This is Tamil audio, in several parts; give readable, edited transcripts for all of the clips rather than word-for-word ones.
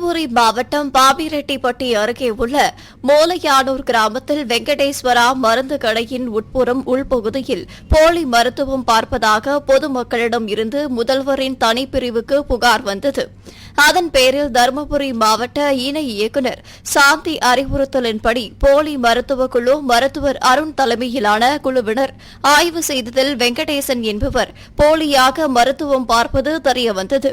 தருமபுரி மாவட்டம் பாப்பிரெட்டிப்பட்டி அருகே உள்ள மோலையானூர் கிராமத்தில் வெங்கடேஸ்வரா மருந்து கடையின் உட்புறம் உள்பகுதியில் போலி மருத்துவம் பார்ப்பதாக பொதுமக்களிடம் இருந்து முதல்வரின் தனிப்பிரிவுக்கு புகார் வந்தது. அதன் பேரில் தருமபுரி மாவட்ட இணை இயக்குநர் சாந்தி அறிவுறுத்தலின்படி போலி மருத்துவ குழு மருத்துவர் அருண் தலைமையிலான குழுவினர் ஆய்வு செய்ததில் வெங்கடேசன் என்பவர் போலியாக மருத்துவம் பார்ப்பது தெரியவந்தது.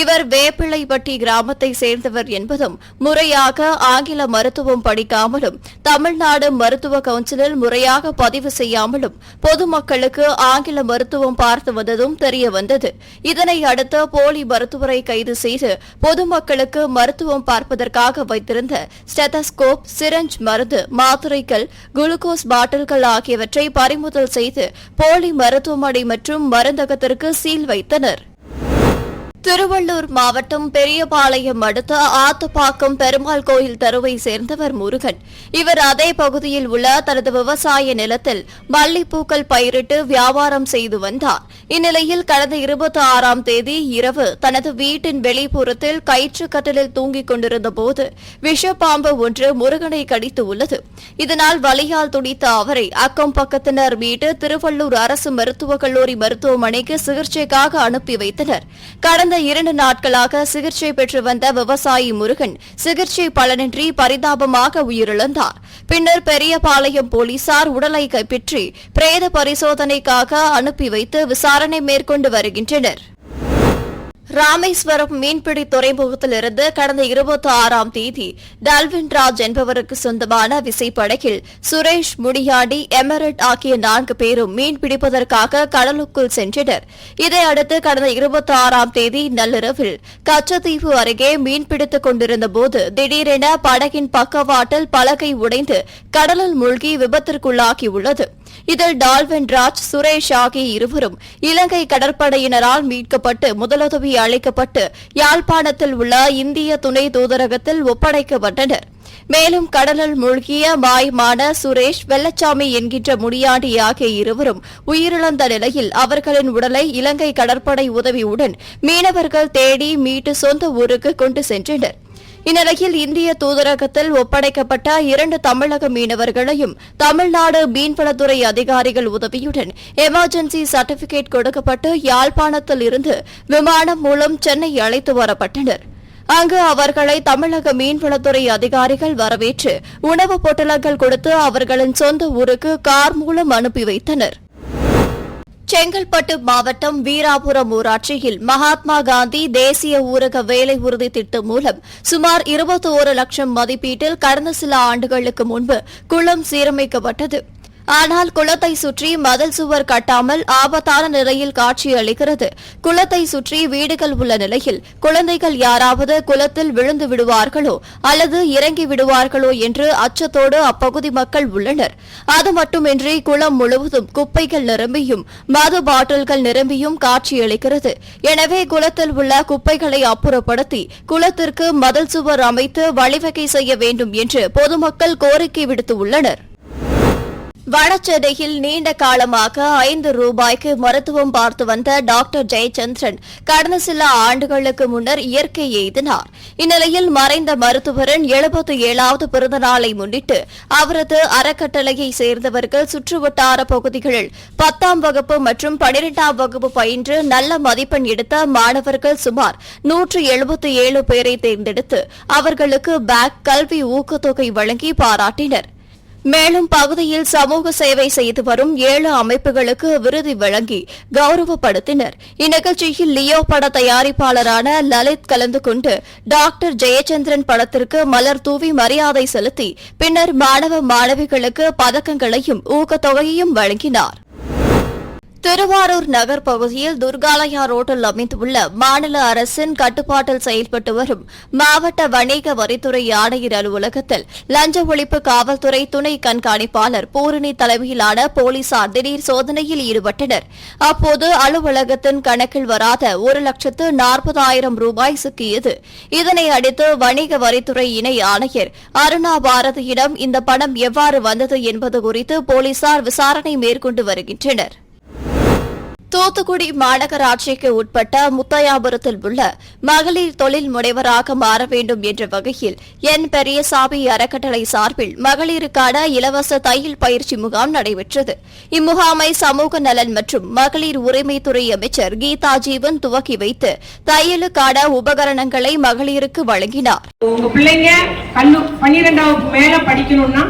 இவர் வேப்பிள்ளைப்பட்டி கிராமத்தை சேர்ந்தவர் என்பதும் முறையாக ஆங்கில மருத்துவம் படிக்காமலும் தமிழ்நாடு மருத்துவ கவுன்சிலில் முறையாக பதிவு செய்யாமலும் பொதுமக்களுக்கு ஆங்கில மருத்துவம் பார்த்து வந்ததும் தெரியவந்தது. இதனை அடுத்து போலி மருத்துவரை கைது செய்து பொதுமக்களுக்கு மருத்துவம் பார்ப்பதற்காக வைத்திருந்த ஸ்டெதஸ்கோப், சிரஞ்ச் மருந்து, மாத்திரைகள், குளுக்கோஸ் பாட்டில்கள் ஆகியவற்றை பறிமுதல் செய்து போலி மருத்துவமனை மற்றும் மருந்தகத்திற்கு சீல் வைத்தனர். திருவள்ளூர் மாவட்டம் பெரியபாளையம் அடுத்த ஆத்துப்பாக்கம் பெருமாள் கோயில் தெருவை சேர்ந்தவர் முருகன். இவர் அதே பகுதியில் உள்ள தனது விவசாய நிலத்தில் மல்லிப்பூக்கள் பயிரிட்டு வியாபாரம் செய்து வந்தார். இந்நிலையில் கடந்த 26ஆம் தேதி இரவு தனது வீட்டின் வெளிப்புறத்தில் கயிற்று கட்டிலில் தூங்கிக் கொண்டிருந்தபோது விஷப்பாம்பு ஒன்று முருகனை கடித்து உள்ளது. இதனால் வலியால் துடித்த அவரை அக்கம் பக்கத்தினர் மீட்டு திருவள்ளூர் அரசு மருத்துவக் கல்லூரி மருத்துவமனைக்கு சிகிச்சைக்காக அனுப்பி வைத்தனர். கடந்த 2 நாட்களாக சிகிச்சை பெற்று வந்த விவசாயி முருகன் சிகிச்சை பலனின்றி பரிதாபமாக உயிரிழந்தார். பின்னர் பெரியபாளையம் போலீசார் உடலை கைப்பற்றி பிரேத பரிசோதனைக்காக அனுப்பி வைத்து விசாரணை மேற்கொண்டு வருகின்றனர். ராமேஸ்வரம் மீன்பிடி துறைமுகத்திலிருந்து கடந்த 26ஆம் தேதி டல்வின் ராஜ் என்பவருக்கு சொந்தமான விசைப்படகில் சுரேஷ், முடியாடி, எமரட் ஆகிய 4 பேரும் மீன்பிடிப்பதற்காக கடலுக்குள் சென்றனர். இதையடுத்து கடந்த 26ஆம் தேதி நள்ளிரவில் கச்சத்தீவு அருகே மீன்பிடித்துக் கொண்டிருந்தபோது திடீரென படகின் பக்கவாட்டில் பலகை உடைந்து கடலில் மூழ்கி விபத்திற்குள்ளாகியுள்ளது. இதில் டால்வின் ராஜ், சுரேஷ் ஆகிய இருவரும் இலங்கை கடற்படையினரால் மீட்கப்பட்டு முதலுதவி அளிக்கப்பட்டு யாழ்ப்பாணத்தில் உள்ள இந்திய துணை தூதரகத்தில் ஒப்படைக்கப்பட்டனர். மேலும் கடலில் மூழ்கிய மாயமான சுரேஷ், வெள்ளச்சாமி என்கின்ற முடியாண்டி ஆகிய இருவரும் உயிரிழந்த நிலையில் அவர்களின் உடலை இலங்கை கடற்படை உதவியுடன் மீனவர்கள் தேடி மீட்டு சொந்த ஊருக்கு கொண்டு சென்றனர். இந்நிலையில் இந்திய தூதரகத்தில் ஒப்படைக்கப்பட்ட 2 தமிழக மீனவர்களையும் தமிழ்நாடு மீன்வளத்துறை அதிகாரிகள் உதவியுடன் எமர்ஜென்சி சர்டிபிகேட் கொடுக்கப்பட்டு யாழ்ப்பாணத்தில் இருந்து விமானம் மூலம் சென்னை அழைத்து வரப்பட்டனர். அங்கு அவர்களை தமிழக மீன்வளத்துறை அதிகாரிகள் வரவேற்று உணவுப் பொட்டலங்கள் கொடுத்து அவர்களின் சொந்த ஊருக்கு கார் மூலம் அனுப்பி வைத்தனர். செங்கல்பட்டு மாவட்டம் வீராபுரம் ஊராட்சியில் மகாத்மா காந்தி தேசிய ஊரக வேலை உறுதி திட்டம் மூலம் சுமார் 21 லட்சம் மதிப்பீட்டில் கடந்த சில ஆண்டுகளுக்கு முன்பு குளம் சீரமைக்கப்பட்டது. ஆனால் குளத்தை சுற்றி மதில் சுவர் கட்டாமல் ஆபத்தான நிலையில் காட்சியளிக்கிறது. குளத்தை சுற்றி வீடுகள் உள்ள நிலையில் குழந்தைகள் யாராவது குளத்தில் விழுந்து விடுவார்களோ அல்லது இறங்கி விடுவார்களோ என்று அச்சத்தோடு அப்பகுதி மக்கள் உள்ளனர். அது மட்டுமின்றி குளம் முழுவதும் குப்பைகள் நிரம்பியும் மது பாட்டில்கள் நிரம்பியும் காட்சியளிக்கிறது. எனவே குளத்தில் உள்ள குப்பைகளை அப்புறப்படுத்தி குளத்திற்கு மதில் சுவர் அமைத்து வழிவகை செய்ய வேண்டும் என்று பொதுமக்கள் கோரிக்கை விடுத்துள்ளனர். வடசென்னையில் நீண்ட காலமாக 5 ரூபாய்க்கு மருத்துவம் பார்த்து வந்த டாக்டர் ஜெயச்சந்திரன் கடந்த சில ஆண்டுகளுக்கு முன்னர் இயற்கை எய்தினார். இந்நிலையில் மறைந்த மருத்துவரின் 77வது பிறந்த நாளை முன்னிட்டு அவரது அறக்கட்டளையை சேர்ந்தவர்கள் சுற்றுவட்டார பகுதிகளில் 10ஆம் வகுப்பு மற்றும் 12ஆம் வகுப்பு பயின்று நல்ல மதிப்பெண் எடுத்த மாணவர்கள் சுமார் 177 பேரை தேர்ந்தெடுத்து அவர்களுக்கு பேக், கல்வி ஊக்கத்தொகை வழங்கி பாராட்டினர். மேலும் பகுதியில் சமூக சேவை செய்து வரும் 7 அமைப்புகளுக்கு விருது வழங்கி கௌரவப்படுத்தினர். இந்நிகழ்ச்சியில் லியோ பட தயாரிப்பாளரான லலித் கலந்து கொண்டு டாக்டர் ஜெயச்சந்திரன் படத்திற்கு மலர் தூவி மரியாதை செலுத்தி பின்னர் மாணவ மாணவிகளுக்கு பதக்கங்களையும் ஊக்கத்தொகையையும் வழங்கினார். திருவாரூர் நகர் பகுதியில் துர்காலயா ரோட்டில் அமைந்துள்ள மாநில அரசின் கட்டுப்பாட்டில் செயல்பட்டு வரும் மாவட்ட வணிக வரித்துறை ஆணையர் அலுவலகத்தில் லஞ்ச ஒழிப்பு காவல்துறை துணை கண்காணிப்பாளர் பூரணி தலைமையிலான போலீசார் திடீர் சோதனையில் ஈடுபட்டனர். அப்போது அலுவலகத்தின் கணக்கில் வராத 1,40,000 ரூபாய் சிக்கியது. இதனை அடுத்து வணிக வரித்துறை இணை ஆணையர் அருணா பாரதியிடம் இந்த பணம் எவ்வாறு வந்தது என்பது குறித்து போலீசார் விசாரணை மேற்கொண்டு வருகின்றனர். தூத்துக்குடி மாநகராட்சிக்கு உட்பட்ட முத்தையாபுரத்தில் உள்ள மகளிர் தொழில் முனைவராக மாற வேண்டும் என்ற வகையில் என் பெரியசாமி அறக்கட்டளை சார்பில் மகளிருக்கான இலவச தையல் பயிற்சி முகாம் நடைபெற்றது. இம்முகாமை சமூக நலன் மற்றும் மகளிர் உரிமைத்துறை அமைச்சர் கீதா ஜீவன் துவக்கி வைத்து தையலுக்கான உபகரணங்களை மகளிருக்கு வழங்கினார். உங்க பிள்ளைங்க 12வது மேல படிக்கணும்னா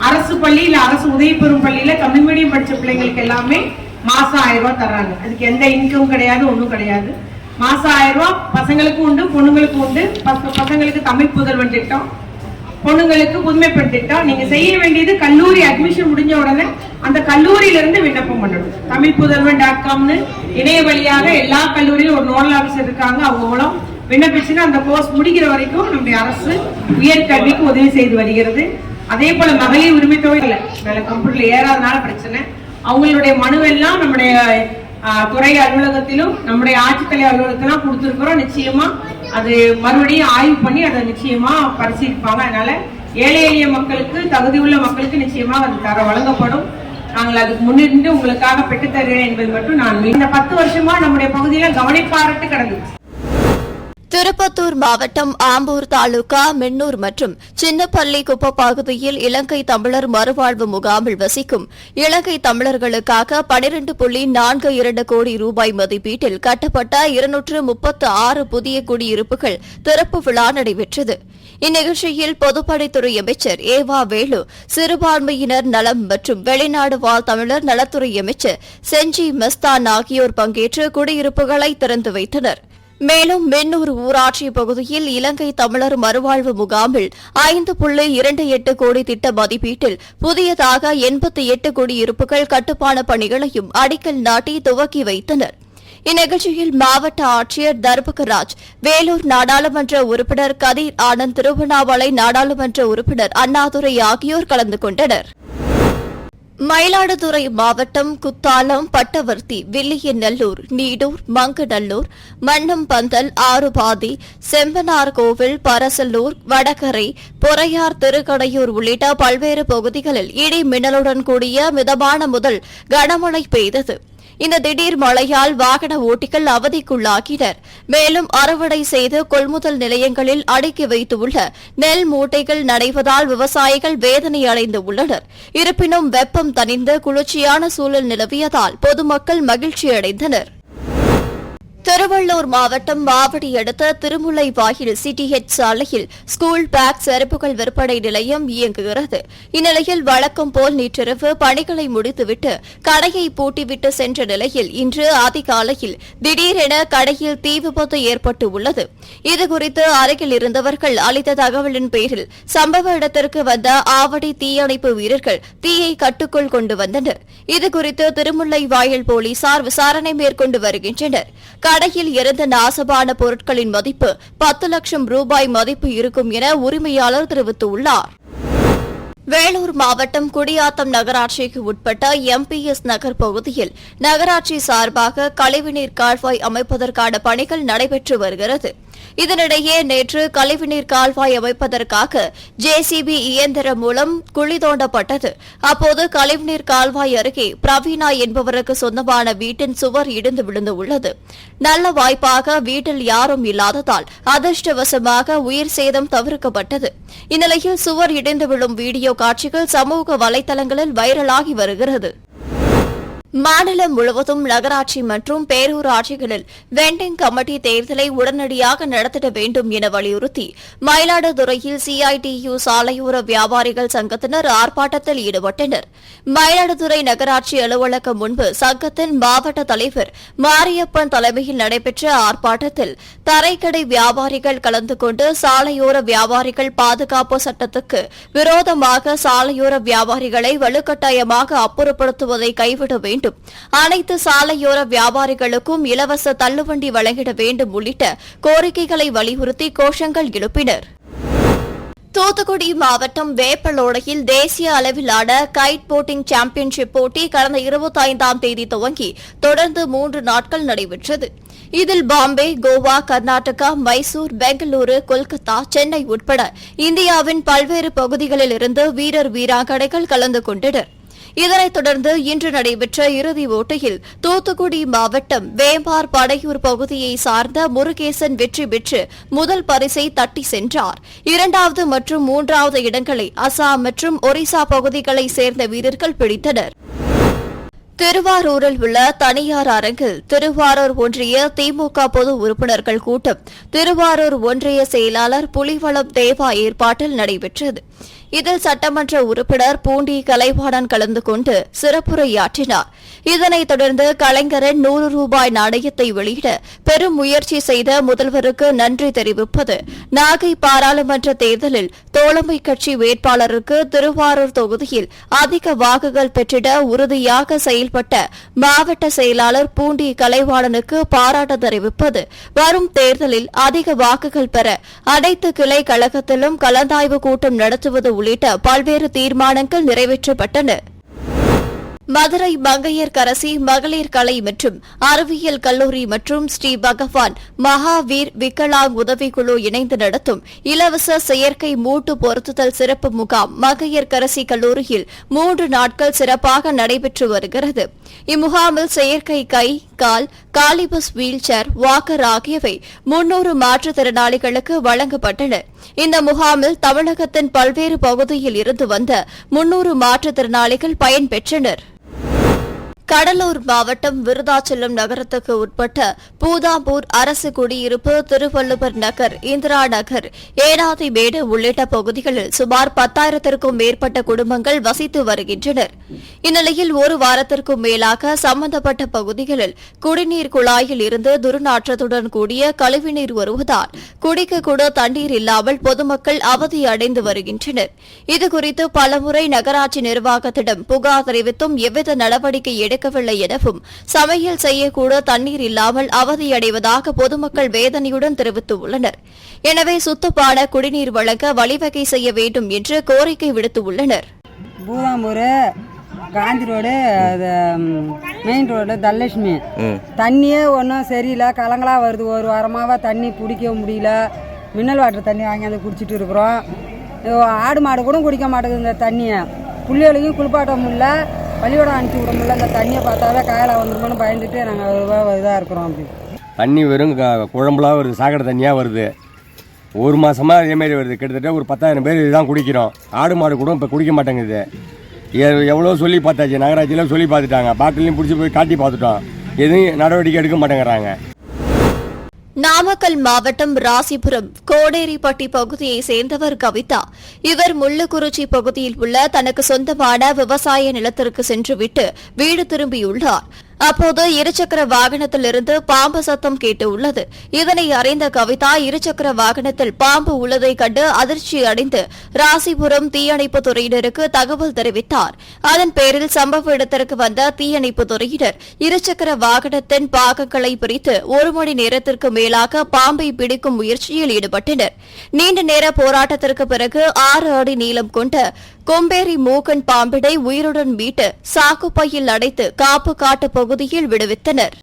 அரசு பள்ளி இல்ல அரசு உதவி பெறும் பள்ளியில தமிழ் மீடியம் படிச்ச பிள்ளைங்களுக்கு எல்லாமே மாசம் 1000 ரூபாய் தர்றாங்க. அதுக்கு எந்த இன்கம் கிடையாது, ஒன்றும் கிடையாது. மாசம் 1000 ரூபாய் பசங்களுக்கும் உண்டு, பொண்ணுங்களுக்கும் உண்டு. பசங்களுக்கு தமிழ் புதல்வன் திட்டம், பொண்ணுங்களுக்கு புதுமைப்பெண் திட்டம். நீங்க செய்ய வேண்டியது கல்லூரி அட்மிஷன் முடிஞ்ச உடனே அந்த கல்லூரியில இருந்து விண்ணப்பம் பண்ணணும். தமிழ் புதல்வன்.comனு இணைய வழியாக எல்லா கல்லூரியிலும் ஒரு நோடல் ஆபீசர் இருக்காங்க. அவங்க மூலம் விண்ணப்பிச்சுன்னா அந்த கோர்ஸ் முடிக்கிற வரைக்கும் நம்முடைய அரசு உயர்கல்விக்கு உதவி செய்து வருகிறது. அதே போல மகளிர் உரிமை தொகை கம்ப்யூட்டர்ல ஏறாதனால பிரச்சனை. அவங்களுடைய மனுவெல்லாம் நம்முடைய துறை அலுவலகத்திலும் நம்முடைய ஆட்சித்தலைவர் அலுவலகத்திலும் கொடுத்திருக்கிறோம். நிச்சயமா அது மறுபடியும் ஆய்வு பண்ணி அதை நிச்சயமா பரிசீலிப்பாங்க. அதனால ஏழை எளிய மக்களுக்கு, தகுதி உள்ள மக்களுக்கு நிச்சயமா அது வழங்கப்படும். நாங்கள் அதுக்கு முன்னிருந்து உங்களுக்காக பெற்றுத்தருகிறேன் என்பது மட்டும் நான் இந்த 10 வருஷமா நம்முடைய பகுதியில கவனிப்பாரட்டு கிடந்துச்சு. திருப்பத்தூர் மாவட்டம் ஆம்பூர் தாலுகா மின்னூர் மற்றும் சின்னப்பள்ளி குப்ப பகுதியில் இலங்கை தமிழர் மறுவாழ்வு முகாமில் வசிக்கும் இலங்கை தமிழர்களுக்காக 12.42 கோடி ரூபாய் மதிப்பீட்டில் கட்டப்பட்ட 236 புதிய குடியிருப்புகள் திறப்பு விழா நடைபெற்றது. இந்நிகழ்ச்சியில் பொதுப்படைத்துறை அமைச்சர் ஏவா வேலு, சிறுபான்மையினர் நலம் மற்றும் வெளிநாடு வாழ் தமிழர் நலத்துறை அமைச்சர் செஞ்சி மஸ்தான் ஆகியோர் பங்கேற்று குடியிருப்புகளை திறந்து வைத்தனர். மேலும் மின்னூர் ஊராட்சி பகுதியில் இலங்கை தமிழர் மறுவாழ்வு முகாமில் 5.28 கோடி திட்ட மதிப்பீட்டில் புதியதாக 88 குடியிருப்புகள் கட்டுமான பணிகளையும் அடிக்கல் நாட்டி துவக்கி வைத்தனர். இந்நிகழ்ச்சியில் மாவட்ட ஆட்சியர் தர்பகராஜ், வேலூர் நாடாளுமன்ற உறுப்பினர் கதிர் ஆனந்த், திருவண்ணாமலை நாடாளுமன்ற உறுப்பினர் அண்ணாதுரை ஆகியோர் கலந்து கொண்டனர். மயிலாடுதுறை மாவட்டம் குத்தாலம், பட்டவர்த்தி, வில்லியநல்லூர், நீடூர், மங்கநல்லூர், மன்னம்பந்தல், ஆறுபாதி, செம்பனார்கோவில், பரசலூர், வடகரை, பொறையார், திருக்கடையூர் உள்ளிட்ட பல்வேறு பகுதிகளில் இடி மின்னலுடன் கூடிய மிதமான முதல் கனமழை பெய்தது. இந்த திடீர் மழையால் வாகன ஓட்டிகள் அவதிக்குள்ளாகினர். மேலும் அறுவடை செய்து கொள்முதல் நிலையங்களில் அடுக்கி வைத்துள்ள நெல் மூட்டைகள் நனைவதால் விவசாயிகள் வேதனை அடைந்து உள்ளனர். இருப்பினும் வெப்பம் தணிந்து குளிர்ச்சியான சூழல் நிலவியதால் பொதுமக்கள் மகிழ்ச்சியடைந்தனர். திருவள்ளூர் மாவட்டம் மாவடி அடுத்த திருமுல்லைவாயில் சிடிஎச் சாலையில் ஸ்கூல் பேக் செருப்புகள் விற்பனை நிலையம் இயங்குகிறது. இந்நிலையில் வழக்கம் போல் நேற்றிரவு பணிகளை முடித்துவிட்டு கடையை பூட்டிவிட்டு சென்ற நிலையில் இன்று அதிகாலையில் திடீரென கடையில் தீ விபத்து ஏற்பட்டுள்ளது. இதுகுறித்து அருகில் இருந்தவர்கள் அளித்த தகவலின் பேரில் சம்பவ இடத்திற்கு வந்த ஆவடி தீயணைப்பு வீரர்கள் தீயை கட்டுக்குள் கொண்டு வந்தனர். இதுகுறித்து திருமுல்லைவாயில் போலீசார் விசாரணை மேற்கொண்டு வருகின்றனர். கடையில் இருந்த நாசமான பொருட்களின் மதிப்பு 10 லட்சம் ரூபாய் மதிப்பு இருக்கும் என உரிமையாளர் தெரிவித்துள்ளார். வேலூர் மாவட்டம் குடியாத்தம் நகராட்சிக்கு உட்பட்ட எம்பிஎஸ் நகர் பகுதியில் நகராட்சி சார்பாக கழிவுநீர் கால்வாய் அமைப்பதற்கான பணிகள் நடைபெற்று வருகிறது. இதனிடையே நேற்று கழிவுநீர் கால்வாய் அமைப்பதற்காக ஜேசிபி இயந்திரம் மூலம் குழி தோண்டப்பட்டது. அப்போது கழிவுநீர் கால்வாய் அருகே பிரவீனா என்பவருக்கு சொந்தமான வீட்டின் சுவர் இடிந்து விழுந்துள்ளது. நல்ல வாய்ப்பாக வீட்டில் யாரும் இல்லாததால் அதிர்ஷ்டவசமாக உயிர் சேதம் தவிர்க்கப்பட்டது. இந்நிலையில் சுவர் இடிந்து விழும் வீடியோ காட்சிகள் சமூக வலைதளங்களில் வைரலாகி வருகிறது. மாநிலம் முழுவதும் நகராட்சி மற்றும் பேரூராட்சிகளில் வெண்டிங் கமிட்டி தேர்தலை உடனடியாக நடத்திட வேண்டும் என வலியுறுத்தி மயிலாடுதுறையில் சிஐடியு சாலையோர வியாபாரிகள் சங்கத்தினர் ஆர்ப்பாட்டத்தில் ஈடுபட்டனர். மயிலாடுதுறை நகராட்சி அலுவலகம் முன்பு சங்கத்தின் மாவட்ட தலைவர் மாரியப்பன் தலைமையில் நடைபெற்ற ஆர்ப்பாட்டத்தில் தரைக்கடை வியாபாரிகள் கலந்து கொண்டு சாலையோர வியாபாரிகள் பாதுகாப்பு சட்டத்துக்கு விரோதமாக சாலையோர வியாபாரிகளை வலுக்கட்டாயமாக அப்புறப்படுத்துவதை கைவிட வேண்டும், அனைத்து சாலையோர வியாபாரிகளுக்கும் இலவச தள்ளுவண்டி வழங்கிட வேண்டும் உள்ளிட்ட கோரிக்கைகளை வலியுறுத்தி கோஷங்கள் எழுப்பினர். தூத்துக்குடி மாவட்டம் வேப்பலோடையில் தேசிய அளவிலான கைட் போட்டிங் சாம்பியன்ஷிப் போட்டி கடந்த 25ஆம் தேதி துவங்கி தொடர்ந்து 3 நாட்கள் நடைபெற்றது. இதில் பாம்பே, கோவா, கர்நாடகா, மைசூர், பெங்களூரு, கொல்கத்தா, சென்னை உட்பட இந்தியாவின் பல்வேறு பகுதிகளில் இருந்து வீரர் வீராங்கனைகள் கலந்து கொண்டனர். இதனைத் தொடர்ந்து இன்று நடைபெற்ற இறுதி ஓட்டையில் தூத்துக்குடி மாவட்டம் வேம்பார் படையூர் பகுதியை சார்ந்த முருகேசன் வெற்றி பெற்று முதல் பரிசை தட்டி சென்றார். 2வது மற்றும் 3வது இடங்களை அசாம் மற்றும் ஒரிசா பகுதிகளைச் சேர்ந்த வீரர்கள் பிடித்தனர். திருவாரூரில் உள்ள தனியார் அரங்கில் திருவாரூர் ஒன்றிய திமுக பொது உறுப்பினர்கள் கூட்டம் திருவாரூர் ஒன்றிய செயலாளர் புலிவளம் தேவா ஏற்பாட்டில் நடைபெற்றது. இதில் சட்டமன்ற உறுப்பினர் பூண்டி கலைவாணன் கலந்து கொண்டு சிறப்புரையாற்றினார். இதனைத் தொடர்ந்து கலைஞரின் 100 ரூபாய் நாணயத்தை வெளியிட பெரும் முயற்சி செய்த முதல்வருக்கு நன்றி தெரிவிப்பது, நாகை பாராளுமன்ற தேர்தலில் தோழமை கட்சி வேட்பாளருக்கு திருவாரூர் தொகுதியில் அதிக வாக்குகள் பெற்றிட உறுதியாக செயல்பட்ட மாவட்ட செயலாளர் பூண்டி கலைவாணனுக்கு பாராட்டு தெரிவிப்பது, வரும் தேர்தலில் அதிக வாக்குகள் பெற அனைத்து கிளை கழகத்திலும் கலந்தாய்வு கூட்டம் நடத்துவது உள்ளிட்ட பல்வேறு தீர்மானங்கள் நிறைவேற்றப்பட்டன. மதுரை மங்கையர்கரசி மகளிர் கலை மற்றும் அறிவியல் கல்லூரி மற்றும் ஸ்ரீ பகவான் மகாவீர் விக்கலாங் உதவிக்குழு இணைந்து நடத்தும் இலவச செயற்கை மூட்டு பொருத்துதல் சிறப்பு முகாம் மங்கையர்கரசி கல்லூரியில் 3 நாட்கள் சிறப்பாக நடைபெற்று வருகிறது. இம்முகாமில் செயற்கை கை, கால், காலிபஸ் வீல் சேர், வாக்கர் ஆகியவை 300 மாற்றுத்திறனாளிகளுக்கு வழங்கப்பட்டன. இந்த முகாமில் தமிழகத்தின் பல்வேறு பகுதியில் இருந்து வந்த 300 மாற்றுத்திறனாளிகள் பயன்பெற்றனர். கடலூர் மாவட்டம் விருதாச்சலம் நகரத்துக்கு உட்பட்ட பூதாம்பூர் அரசு குடியிருப்பு, திருவள்ளுவர் நகர், இந்திரா நகர், ஏனாதிமேடு உள்ளிட்ட பகுதிகளில் சுமார் 10,000க்கும் மேற்பட்ட குடும்பங்கள் வசித்து வருகின்றனர். இந்நிலையில் ஒரு வாரத்திற்கும் மேலாக சம்பந்தப்பட்ட பகுதிகளில் குடிநீர் குழாயில் இருந்து துர்நாற்றத்துடன் கூடிய கழிவுநீர் வருவதால் குடிக்க கூட தண்ணீர் இல்லாமல் பொதுமக்கள் அவதியடைந்து வருகின்றனர். இதுகுறித்து பலமுறை நகராட்சி நிர்வாகத்திடம் புகார் தெரிவித்தும் எவ்வித நடவடிக்கை எடுக்கவில்லை எனவும், சமையல் செய்யக்கூட தண்ணீர் இல்லாமல் அவதியடைவதாக பொதுமக்கள் வேதனையுடன் தெரிவித்துள்ளனர். எனவே சுத்தமான குடிநீர் வழங்க வழிவகை செய்ய வேண்டும் என்று கோரிக்கை விடுத்துள்ளனர். Boothampur Gandhi road, main road, Dhanalakshmi தண்ணியே ஒன்றும் சரியில்லை, கலங்களாக வருது. ஒரு வாரமாக தண்ணி குடிக்க முடியல. மினரல் வாட்டர் தண்ணி வாங்கி வந்து குடிச்சிட்டு இருக்கிறோம். ஆடு மாடு கூட குடிக்க மாட்டேங்குது இந்த தண்ணியை. புள்ளிகளையும் குளிப்பாட்ட முடியல, பள்ளியோடம் அனுப்பிச்சி விட முடியல. இந்த தண்ணியை பார்த்தாவே காயலாக வந்துருமோன்னு பயந்துட்டு நாங்கள் இதாக இருக்கிறோம். அப்படி தண்ணி வெறும் குழம்புலாம் வருது, சாக்கடை தண்ணியாக வருது. ஒரு மாதமாக இதேமாரி வருது. கிட்டத்தட்ட ஒரு 10,000 பேர் இதுதான் குடிக்கிறோம். ஆடு மாடு கூட இப்போ குடிக்க மாட்டேங்குது. எவ்வளோ சொல்லி பார்த்தாச்சு, நகராட்சியில் சொல்லி பார்த்துட்டாங்க, பாட்டிலையும் பிடிச்சி போய் காட்டி பார்த்துட்டோம். எதுவும் நடவடிக்கை எடுக்க மாட்டேங்கிறாங்க. நாமக்கல் மாவட்டம் ராசிபுரம் கோடேரிப்பட்டி பகுதியை சேர்ந்தவர் கவிதா. இவர் முள்ளுக்குறிச்சி பகுதியில் உள்ள தனக்கு சொந்தமான விவசாய நிலத்திற்கு சென்றுவிட்டு வீடு திரும்பியுள்ளார். அப்போது இருசக்கர வாகனத்திலிருந்து பாம்பு சத்தம் கேட்டுள்ளது. இதனை அறிந்த கவிதா இருசக்கர வாகனத்தில் பாம்பு உள்ளதை கண்டு அதிர்ச்சி அடைந்து ராசிபுரம் தீயணைப்பு துறையினருக்கு தகவல் தெரிவித்தார். அதன் பேரில் சம்பவ இடத்திற்கு வந்த தீயணைப்பு துறையினர் இருசக்கர வாகனத்தின் பாகங்களை பிரித்து 1 மணி நேரத்திற்கு மேலாக பாம்பை பிடிக்கும் முயற்சியில் ஈடுபட்டனர். நீண்ட நேர போராட்டத்திற்கு பிறகு 6 அடி நீளம் கொண்ட கொம்பேரி மூக்கன் பாம்பினை உயிருடன் மீட்டு சாக்குப்பையில் அடைத்து காப்பு காட்டு பகுதியில் விடுவித்தனர்.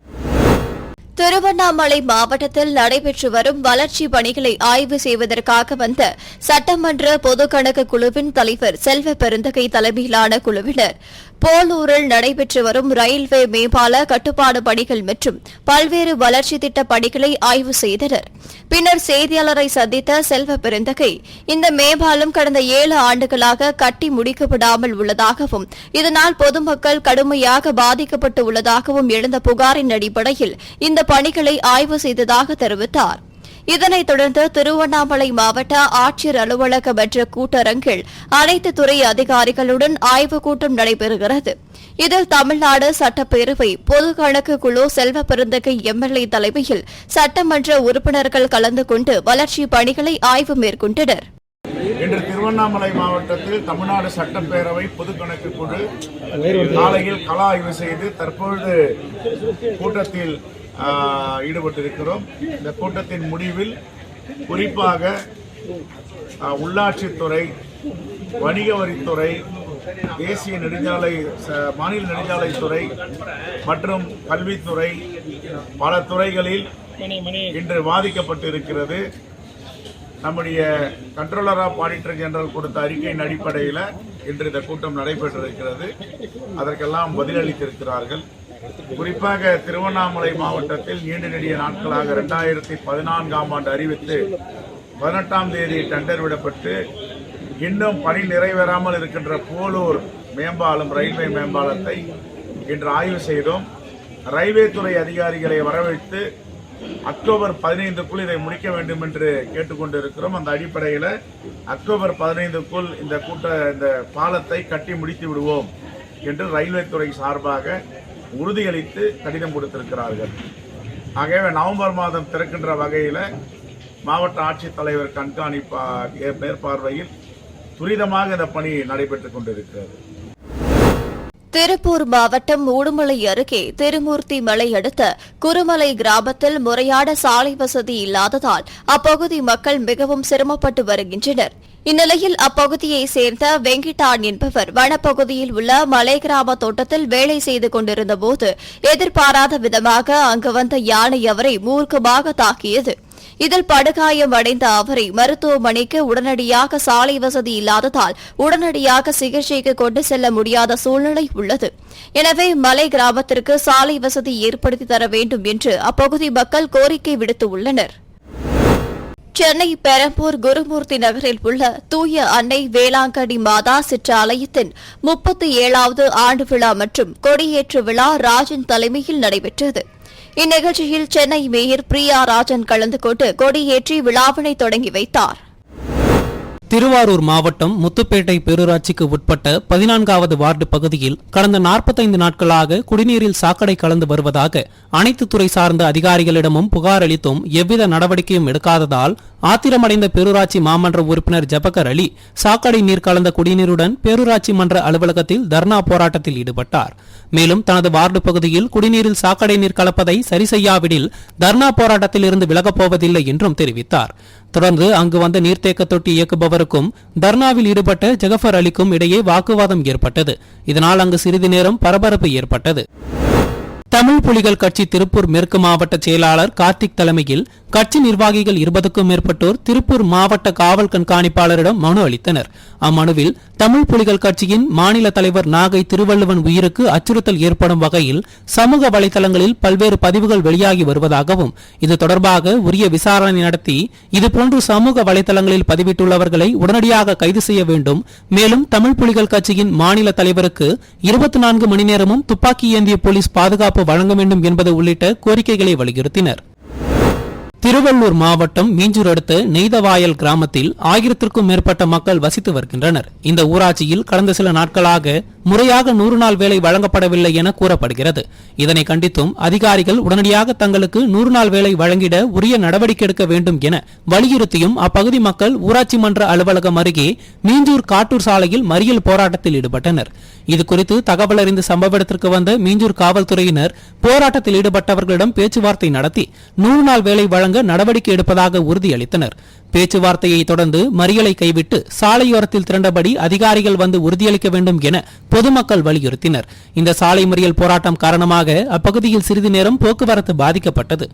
திருவண்ணாமலை மாவட்டத்தில் நடைபெற்று வரும் வளர்ச்சிப் பணிகளை ஆய்வு செய்வதற்காக வந்த சட்டமன்ற பொதுக்கணக்கு குழுவின் தலைவர் செல்வ பெருந்தகை தலைமையிலான குழுவினர் போலூரில் நடைபெற்று வரும் ரயில்வே மேம்பால கட்டுப்பாடு பணிகள் மற்றும் பல்வேறு வளர்ச்சி திட்ட பணிகளை ஆய்வு செய்தனர். பின்னர் செய்தியாளரை சந்தித்த செல்வ பெருந்தகை, இந்த மேம்பாலம் கடந்த 7 ஆண்டுகளாக கட்டி முடிக்கப்படாமல் உள்ளதாகவும், இதனால் பொதுமக்கள் கடுமையாக பாதிக்கப்பட்டு உள்ளதாகவும் எழுந்த புகாரின் அடிப்படையில் இந்த பணிகளை ஆய்வு செய்ததாக தெரிவித்தார். இதனைத் தொடர்ந்து திருவண்ணாமலை மாவட்ட ஆட்சியர் அலுவலக மன்ற கூட்டரங்கில் அனைத்து துறை அதிகாரிகளுடன் ஆய்வுக் கூட்டம் நடைபெறுகிறது. இதில் தமிழ்நாடு சட்டப்பேரவை பொது கணக்கு குழு செல்வ பெருந்தகை எம்எல்ஏ தலைமையில் சட்டமன்ற உறுப்பினர்கள் கலந்து கொண்டு வளர்ச்சிப் பணிகளை ஆய்வு மேற்கொண்டனர். இன்று திருவண்ணாமலை மாவட்டத்தில் தமிழ்நாடு சட்டப்பேரவை பொது கணக்கு குழு காலையில் கள ஆய்வு செய்து தற்பொழுது கூட்டத்தில் ஈடுபட்டிருக்கிறோம். இந்த கூட்டத்தின் முடிவில் குறிப்பாக உள்ளாட்சித்துறை, வணிக வரித்துறை, தேசிய நெடுஞ்சாலை, மாநில நெடுஞ்சாலைத்துறை மற்றும் நம்முடைய கண்ட்ரோலர் ஆஃப் ஆடிட்டர் ஜெனரல் கொடுத்த அறிக்கையின் அடிப்படையில் இன்று இந்த கூட்டம் நடைபெற்றிருக்கிறது. அதற்கெல்லாம் பதிலளித்திருக்கிறார்கள். குறிப்பாக திருவண்ணாமலை மாவட்டத்தில் நீண்ட நெடிய நாட்களாக 2014ஆம் ஆண்டு அறிவித்து 18ஆம் தேதி டெண்டர் விடப்பட்டு இன்னும் பணி நிறைவேறாமல் இருக்கின்ற போலூர் மேம்பாலம், ரயில்வே மேம்பாலத்தை இன்று ஆய்வு செய்தோம். ரயில்வே துறை அதிகாரிகளை வரவழைத்து அக்டோபர் 15க்குள் இதை முடிக்க வேண்டும் என்று கேட்டுக்கொண்டிருக்கிறோம். அந்த அடிப்படையில் அக்டோபர் 15க்குள் இந்த பாலத்தை கட்டி முடித்து விடுவோம் என்று ரயில்வே துறை சார்பாக உறுதியளித்து கடிதம் கொடுத்திருக்கிறார்கள். ஆகவே நவம்பர் மாதம் திறக்கின்ற வகையில் மாவட்ட ஆட்சித்தலைவர் மேற்பார்வையில் துரிதமாக இந்த பணி நடைபெற்றுக் கொண்டிருக்கிறது. திருப்பூர் மாவட்டம் உடுமலை அருகே திருமூர்த்தி மலை அடுத்த குருமலை கிராமத்தில் முறையான சாலை வசதி இல்லாததால் அப்பகுதி மக்கள் மிகவும் சிரமப்பட்டு வருகின்றனர். இந்நிலையில் அப்பகுதியைச் சேர்ந்த வெங்கிட்டான் என்பவர் வனப்பகுதியில் உள்ள மலை கிராம தோட்டத்தில் வேலை செய்து கொண்டிருந்தபோது எதிர்பாராத விதமாக அங்கு வந்த யானை அவரை மூர்க்கமாக தாக்கியது. இதில் படுகாயம் அடைந்த அவரை மருத்துவமனைக்கு உடனடியாக சாலை வசதி இல்லாததால் உடனடியாக சிகிச்சைக்கு கொண்டு செல்ல முடியாத சூழ்நிலை உள்ளது. எனவே மலை கிராமத்திற்கு சாலை வசதி ஏற்படுத்தி தர வேண்டும் என்று அப்பகுதி மக்கள் கோரிக்கை விடுத்துள்ளனர். சென்னை பெரம்பூர் குருமூர்த்தி நகரில் உள்ள தூய அன்னை வேளாங்கண்ணி மாதா சிற்றாலயத்தின் 37வது ஆண்டு விழா மற்றும் கொடியேற்று விழா ராஜன் தலைமையில் நடைபெற்றது. இந்நிகழ்ச்சியில் சென்னை மேயர் பிரியா ராஜன் கலந்து கொண்டு கொடியேற்றி விழாவினை தொடங்கி வைத்தார். திருவாரூர் மாவட்டம் முத்துப்பேட்டை பேரூராட்சிக்கு உட்பட்ட 14வது வார்டு பகுதியில் கடந்த 45 நாட்களாக குடிநீரில் சாக்கடை கலந்து வருவதாக அனைத்து துறை சார்ந்த அதிகாரிகளிடமும் புகார் அளித்தும் எவ்வித நடவடிக்கையும் எடுக்காததால் ஆத்திரமடைந்த பேரூராட்சி மாமன்ற உறுப்பினர் ஜபகர் அலி சாக்கடை நீர் கலந்த குடிநீருடன் பேரூராட்சி மன்ற அலுவலகத்தில் தர்ணா போராட்டத்தில் ஈடுபட்டார். மேலும் தனது வார்டு பகுதியில் குடிநீரில் சாக்கடை நீர் கலப்பதை சரி செய்யாவிடில் தர்ணா போராட்டத்தில் இருந்து விலகப் போவதில்லை என்றும் தெரிவித்தார். தொடர்ந்து அங்கு வந்த நீர்த்தேக்க தொட்டி இயக்குபவருக்கும் தர்ணாவில் ஈடுபட்ட ஜகஃபர் அலிக்கும் இடையே வாக்குவாதம் ஏற்பட்டது. இதனால் அங்கு சிறிது நேரம் பரபரப்பு ஏற்பட்டது. தமிழ் புலிகள் கட்சி திருப்பூர் மேற்கு மாவட்ட செயலாளர் கார்த்திக் தலைமையில் கட்சி நிர்வாகிகள் 20க்கும் மேற்பட்டோர் திருப்பூர் மாவட்ட காவல் கண்காணிப்பாளரிடம் மனு அளித்தனர். அம்மனுவில் தமிழ் புலிகள் கட்சியின் மாநில தலைவர் நாகை திருவள்ளுவன் உயிருக்கு அச்சுறுத்தல் ஏற்படும் வகையில் சமூக வலைதளங்களில் பல்வேறு பதிவுகள் வெளியாகி வருவதாகவும் இது தொடர்பாக உரிய விசாரணை நடத்தி இதுபோன்று சமூக வலைதளங்களில் பதிவிட்டுள்ளவர்களை உடனடியாக கைது செய்ய வேண்டும். மேலும் தமிழ் புலிகள் கட்சியின் மாநில தலைவருக்கு 24 மணி நேரமும் துப்பாக்கி ஏந்திய போலீஸ் பாதுகாப்பு வழங்க வேண்டும் என்பது உள்ளிட்ட கோரிக்கைகளை வலியுறுத்தினர். திருவள்ளூர் மாவட்டம் மீஞ்சூர் அடுத்த நெய்தவாயல் கிராமத்தில் 1000க்கும் மேற்பட்ட மக்கள் வசித்து வருகின்றனர். இந்த ஊராட்சியில் கடந்த சில நாட்களாக முறையாக 100 நாள் வேலை வழங்கப்படவில்லை என கூறப்படுகிறது. இதனை கண்டித்தும் அதிகாரிகள் உடனடியாக தங்களுக்கு 100 நாள் வேலை வழங்கிட உரிய நடவடிக்கை எடுக்க வேண்டும் என வலியுறுத்தியும் அப்பகுதி மக்கள் ஊராட்சி மன்ற அலுவலகம் அருகே மீஞ்சூர் காட்டூர் சாலையில் மறியல் போராட்டத்தில் ஈடுபட்டனர். இதுகுறித்து தகவல் அறிந்து சம்பவ இடத்திற்கு வந்த மீஞ்சூர் காவல்துறையினர் போராட்டத்தில் ஈடுபட்டவர்களிடம் பேச்சுவார்த்தை நடத்தி 100 நாள் வேலை வழங்க நடவடிக்கை எடுப்பதாக உறுதியளித்தனர். பேச்சுவார்த்தையை தொடர்ந்து மறியலை கைவிட்டு சாலையோரத்தில் திரண்டபடி அதிகாரிகள் வந்து உறுதியளிக்க வேண்டும் என பொதுமக்கள் வலியுறுத்தினர். இந்த சாலை மறியல் போராட்டம் காரணமாக அப்பகுதியில் சிறிது நேரம் போக்குவரத்து பாதிக்கப்பட்டது.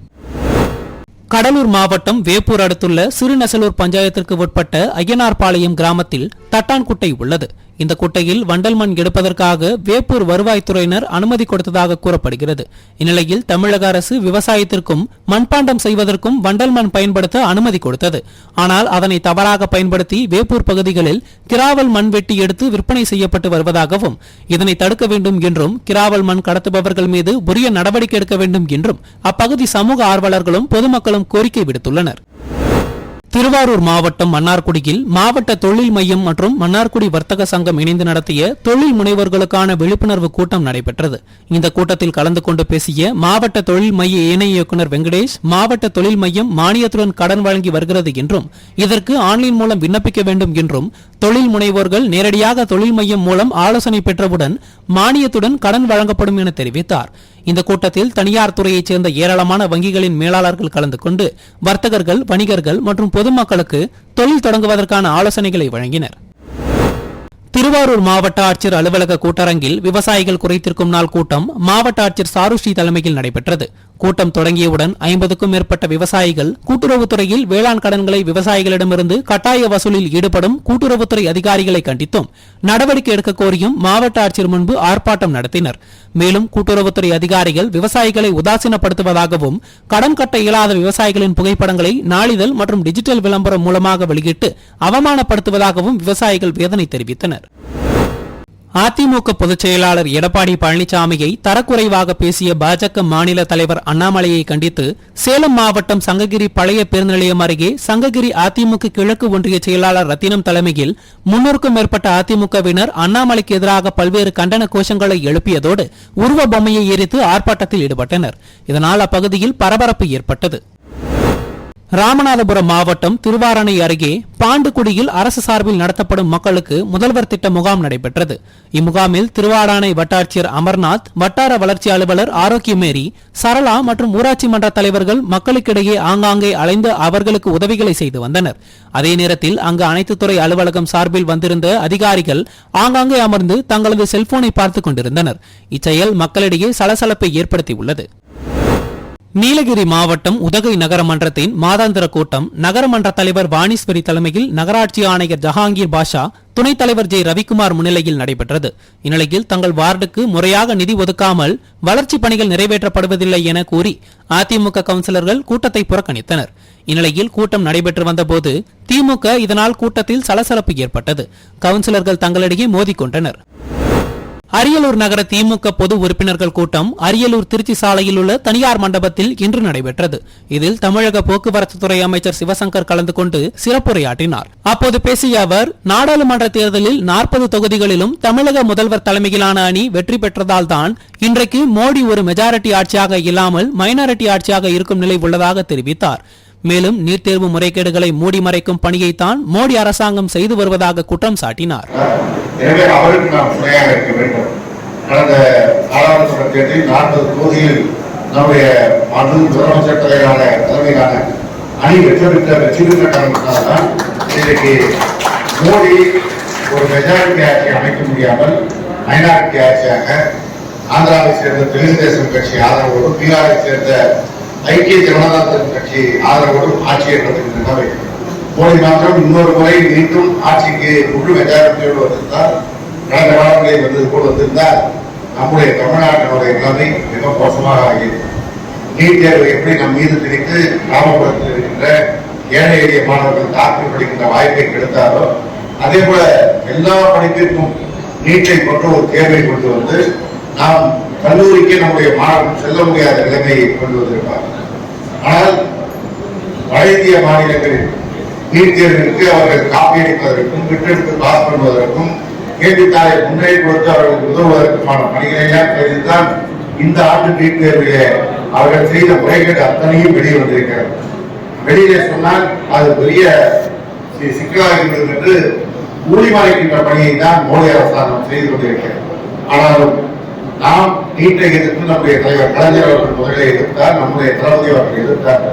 கடலூர் மாவட்டம் வேப்பூர் அடுத்துள்ள சிறுநெசலூர் பஞ்சாயத்திற்கு உட்பட்ட ஐயனார்பாளையம் கிராமத்தில் தட்டான்குட்டை உள்ளது. இந்த குட்டையில் வண்டல் மண் எடுப்பதற்காக வேப்பூர் வருவாய்த்துறையினர் அனுமதி கொடுத்ததாக கூறப்படுகிறது. இந்நிலையில் தமிழக அரசு விவசாயத்திற்கும் மண்பாண்டம் செய்வதற்கும் வண்டல் மண் பயன்படுத்த அனுமதி கொடுத்தது. ஆனால் அதனை தவறாக பயன்படுத்தி வேப்பூர் பகுதிகளில் கிராவல் மண் வெட்டி எடுத்து விற்பனை செய்யப்பட்டு வருவதாகவும் இதனை தடுக்க வேண்டும் என்றும் கிராவல் மண் கடத்துபவர்கள் மீது உரிய நடவடிக்கை எடுக்க வேண்டும் என்றும் அப்பகுதி சமூக ஆர்வலர்களும் பொதுமக்களும் கோரிக்கை விடுத்துள்ளனர். திருவாரூர் மாவட்டம் மன்னார்குடியில் மாவட்ட தொழில் மையம் மற்றும் மன்னார்குடி வர்த்தக சங்கம் இணைந்து நடத்திய தொழில் முனைவோர்களுக்கான விழிப்புணர்வு கூட்டம் நடைபெற்றது. இந்த கூட்டத்தில் கலந்து கொண்டு பேசிய மாவட்ட தொழில் மைய இணை இயக்குநர் வெங்கடேஷ், மாவட்ட தொழில் மையம் மானியத்துடன் கடன் வழங்கி வருகிறது என்றும் இதற்கு ஆன்லைன் மூலம் விண்ணப்பிக்க வேண்டும் என்றும் தொழில் முனைவோர்கள் நேரடியாக தொழில் மையம் மூலம் ஆலோசனை பெற்றவுடன் மானியத்துடன் கடன் வழங்கப்படும் என தெரிவித்தார். இந்த கூட்டத்தில் தனியார் துறையைச் சேர்ந்த ஏராளமான வங்கிகளின் மேலாளர்கள் கலந்து கொண்டு வர்த்தகர்கள், வணிகர்கள் மற்றும் பொதுமக்களுக்கு தொழில் தொடங்குவதற்கான ஆலோசனைகளை வழங்கினர். திருவாரூர் மாவட்ட ஆட்சியர் அலுவலக கூட்டரங்கில் விவசாயிகள் குறைத்திருக்கும் நாள் கூட்டம் மாவட்ட ஆட்சியர் சாருஸ்ரீ தலைமையில் நடைபெற்றது. கூட்டம் தொடங்கியவுடன் 50க்கும் மேற்பட்ட விவசாயிகள் கூட்டுறவுத்துறையில் வேளாண் கடன்களை விவசாயிகளிடமிருந்து கட்டாய வசூலில் ஈடுபடும் கூட்டுறவுத்துறை அதிகாரிகளை கண்டித்தும் நடவடிக்கை எடுக்க கோரியும் மாவட்ட ஆட்சியர் முன்பு ஆர்ப்பாட்டம் நடத்தினர். மேலும் கூட்டுறவுத்துறை அதிகாரிகள் விவசாயிகளை உதாசீனப்படுத்துவதாகவும் கடன் கட்ட இயலாத விவசாயிகளின் புகைப்படங்களை நாளிதழ் மற்றும் டிஜிட்டல் விளம்பரம் மூலமாக வெளியிட்டு அவமானப்படுத்துவதாகவும் விவசாயிகள் வேதனை தெரிவித்தனர். அதிமுக பொதுச் செயலாளர் எடப்பாடி பழனிசாமியை தரக்குறைவாக பேசிய பாஜக மாநில தலைவர் அண்ணாமலையை கண்டித்து சேலம் மாவட்டம் சங்ககிரி பழைய பேருந்து நிலையம் அருகே சங்ககிரி அதிமுக கிழக்கு ஒன்றிய செயலாளர் ரத்தினம் தலைமையில் 300க்கும் மேற்பட்ட அதிமுகவினர் அண்ணாமலைக்கு எதிராக பல்வேறு கண்டன கோஷங்களை எழுப்பியதோடு உருவ பொம்மையை எரித்து ஆர்ப்பாட்டத்தில் ஈடுபட்டனர். இதனால் அப்பகுதியில் பரபரப்பு ஏற்பட்டது. ராமநாதபுரம் மாவட்டம் திருவாரணை அருகே பாண்டுகுடியில் அரசு சார்பில் நடத்தப்படும் மக்களுக்கு முதல்வர் திட்ட முகாம் நடைபெற்றது. இம்முகாமில் திருவாடானை வட்டாட்சியர் அமர்நாத், வட்டார வளர்ச்சி அலுவலர் ஆரோக்கியமேரி, சரளா மற்றும் ஊராட்சி மன்ற தலைவர்கள் மக்களுக்கிடையே ஆங்காங்கே அலைந்து அவர்களுக்கு உதவிகளை செய்து வந்தனர். அதே நேரத்தில் அங்கு அனைத்து துறை அலுவலகம் சார்பில் வந்திருந்த அதிகாரிகள் ஆங்காங்கே அமர்ந்து தங்களது செல்போனை பார்த்துக் கொண்டிருந்தனர். இச்செயல் மக்களிடையே சலசலப்பை ஏற்படுத்தியுள்ளது. நீலகிரி மாவட்டம் உதகை நகரமன்றத்தின் மாதாந்திர கூட்டம் நகரமன்ற தலைவர் வாணீஸ்வரி தலைமையில் நகராட்சி ஆணையர் ஜஹாங்கீர் பாஷா, துணைத் தலைவர் ஜே ரவிக்குமார் முன்னிலையில் நடைபெற்றது. இந்நிலையில் தங்கள் வார்டுக்கு முறையாக நிதி ஒதுக்காமல் வளர்ச்சிப் பணிகள் நிறைவேற்றப்படுவதில்லை என கூறி அதிமுக கவுன்சிலர்கள் கூட்டத்தை புறக்கணித்தனர். இந்நிலையில் கூட்டம் நடைபெற்று வந்தபோது திமுக இதனால் கூட்டத்தில் சலசலப்பு ஏற்பட்டது. கவுன்சிலர்கள் தங்களிடையே மோதிக்கொண்டனர். அரியலூர் நகர திமுக பொது உறுப்பினர்கள் கூட்டம் அரியலூர் திருச்சி சாலையில் உள்ள தனியார் மண்டபத்தில் இன்று நடைபெற்றது. இதில் தமிழக போக்குவரத்து துறை அமைச்சர் சிவசங்கர் கலந்து கொண்டு சிறப்புரையாற்றினார். அப்போது பேசிய அவர், நாடாளுமன்ற தேர்தலில் 40 தொகுதிகளிலும் தமிழக முதல்வர் தலைமையிலான அணி வெற்றி பெற்றதால் தான் இன்றைக்கு மோடி ஒரு மெஜாரிட்டி ஆட்சியாக இல்லாமல் மைனாரிட்டி ஆட்சியாக இருக்கும் நிலை உள்ளதாக தெரிவித்தார். மேலும் நீட் தேர்வு முறைகேடுகளை மூடி மறைக்கும் பணியைத்தான் மோடி அரசாங்கம் செய்து வருவதாக குற்றம் சாட்டினார். எனவே அவருக்கு நாம் துணையாக இருக்க வேண்டும். கடந்த நாடாளுமன்ற தேர்தலில் 40 தொகுதியில் நம்முடைய முதலமைச்சர் தலைமையிலான அணி வெற்றி பெற்ற காரணத்தினால்தான் இன்றைக்கு மோடி ஒரு மெஜாரிட்டி ஆட்சி அமைக்க முடியாமல் மைனாரிட்டி ஆட்சியாக ஆந்திராவை சேர்ந்த தெலுங்கு தேசம் கட்சி ஆதரவோடு, பீகாரை சேர்ந்த ஐக்கிய ஜனதா தள் கட்சி ஆதரவோடும் ஆட்சியை நடத்துகின்றன. மோடி மாத்திரம் இன்னொரு முறை மீண்டும் ஆட்சிக்கு முழு மெஜாரிட்டியோடு வந்திருந்தால், கடந்த காலங்களில் வந்தது போல் வந்திருந்தால் நம்முடைய தமிழ்நாட்டினுடைய நிலைமை மிக மோசமாக ஆகியது. நீட் தேர்வை எப்படி நம் மீது திணித்து கிராமப்புறத்தில் இருக்கின்ற ஏழை எளிய மாணவர்கள் டாக்டர் படிக்கின்ற வாய்ப்பை கெடுத்தாரோ, அதே போல எல்லா படிப்பிற்கும் நீட்டை கொண்டு ஒரு தேர்வை கொண்டு வந்து நாம் கல்லூரிக்கு நம்முடைய மாணவர்கள் செல்ல முடியாத நிலைமையை கொண்டு வந்திருப்பார். ஆனால் வட இந்திய மாநிலங்களில் நீட் தேர்விற்கு அவர்கள் காப்பி அடிப்பதற்கும் விட்டெடுத்து பாஸ் பண்ணுவதற்கும் கேள்வித்தாளை முன்னே கொடுத்து அவர்களுக்கு உதவுவதற்குமான பணிகளை எல்லாம் செய்துதான் இந்த ஆண்டு நீட் தேர்விலே அவர்கள் செய்த முறைகேடு அத்தனையும் வெளியே வந்திருக்கிறது. வெளியிலே சொன்னால் அது பெரிய சிக்கலாகிறது என்று ஊழிமறைக்கின்ற பணியை தான் மோடி அரசாங்கம் செய்து கொண்டிருக்கிறது. ஆனாலும் நாம் நீட்டை எதிர்த்து நம்முடைய தலைவர் கலைஞர் அவர்கள் முதலே எதிர்த்தார், நம்முடைய தளபதி அவர்கள் எதிர்த்தார்.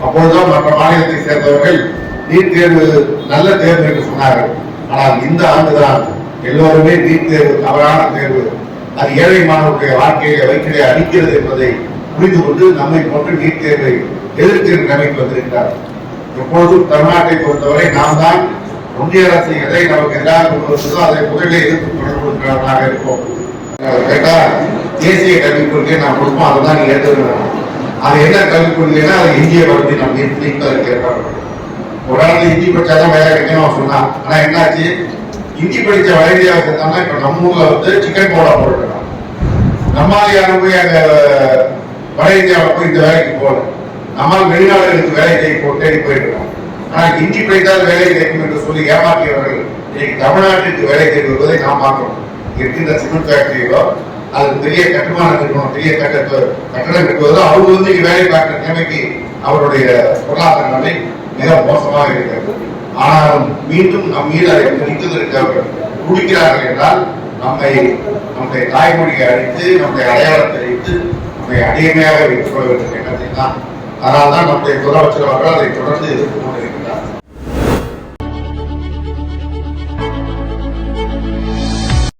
அப்பொழுதுதான் மற்ற மாநிலத்தை சேர்ந்தவர்கள் நீட் தேர்வு நல்ல தேர்வு என்று சொன்னார்கள். ஆனால் இந்த ஆண்டுதான் எல்லோருமே நீட் தேர்வு தவறான தேர்வு, அது ஏழை மாணவர்களுடைய வாழ்க்கையை வயிற்றிலே அடிக்கிறது என்பதை புரிந்து கொண்டு நம்மை போன்று நீட் தேர்வை எதிர்க்கிற நிலைமைக்கு வந்திருக்கிறார். எப்பொழுதும் தமிழ்நாட்டை பொறுத்தவரை நாம் தான் ஒன்றிய அரசு எதை நமக்கு எதிராக கொண்டு வந்ததோ அதை முதலில் எதிர்த்து கொண்டு கொடுக்கிறவர்களாக இருப்போம். கேட்டா தேசிய கல்விக் கொள்கையை நாம் கொடுப்போம், அதுதான் நீங்க எடுத்துக்கணும். அது என்ன கல்விக் கொள்கைன்னா அதை இந்திய வருத்தி நாம் நீப்பதற்கு ஏற்பாடு. ஒரு ஆள் இந்தி படிச்சாதான் வேலை கிடைக்கும் சொன்னான். ஆனா என்னாச்சு, இந்தி படிச்ச வட இந்தியாவை சேர்த்தாங்கன்னா இப்ப நம்ம ஊர்ல வந்து சிக்கன் போடா போட்டுருக்கான். நம்மால் யாரும் போய் அங்க வட இந்தியாவில் போய் இந்த வேலைக்கு போகல, நம்மால் வெளிநாடுகளுக்கு வேலை தேடி போயிட்டு இருக்கோம். ஆனா இந்தி படித்தால் வேலை கிடைக்கும் என்று சொல்லி ஏமாற்றியவர்கள் இன்னைக்கு தமிழ்நாட்டிற்கு வேலை தேடி வருவதை நாம் பார்க்கிறோம். இருக்கின்ற சிமெண்ட் ஃபேக்டரிகளோ அது பெரிய கட்டுமான நிறுவனம், பெரிய கட்டடம் கட்டுவதோ அவங்க வந்து வேலை பார்க்கிற நிலைமைக்கு அவருடைய பொருளாதார நிலை மிக மோசமாக இருக்கிறது. ஆனாலும் மீண்டும் நம் மீது அதை திணிப்பதற்கு அவர்கள் குடிக்கிறார்கள் என்றால் நம்முடைய தாய்மொழியை அழித்து, நம்முடைய அடையாளத்தை அழித்து, நம்முடைய அடிமையாக வைத்துக் கொள்ள வேண்டிய எண்ணத்தை தான். அதனால்தான் நம்முடைய முதலமைச்சர் அவர்கள் அதை தொடர்ந்து எதிர்த்து கொண்டிருக்கிறார்.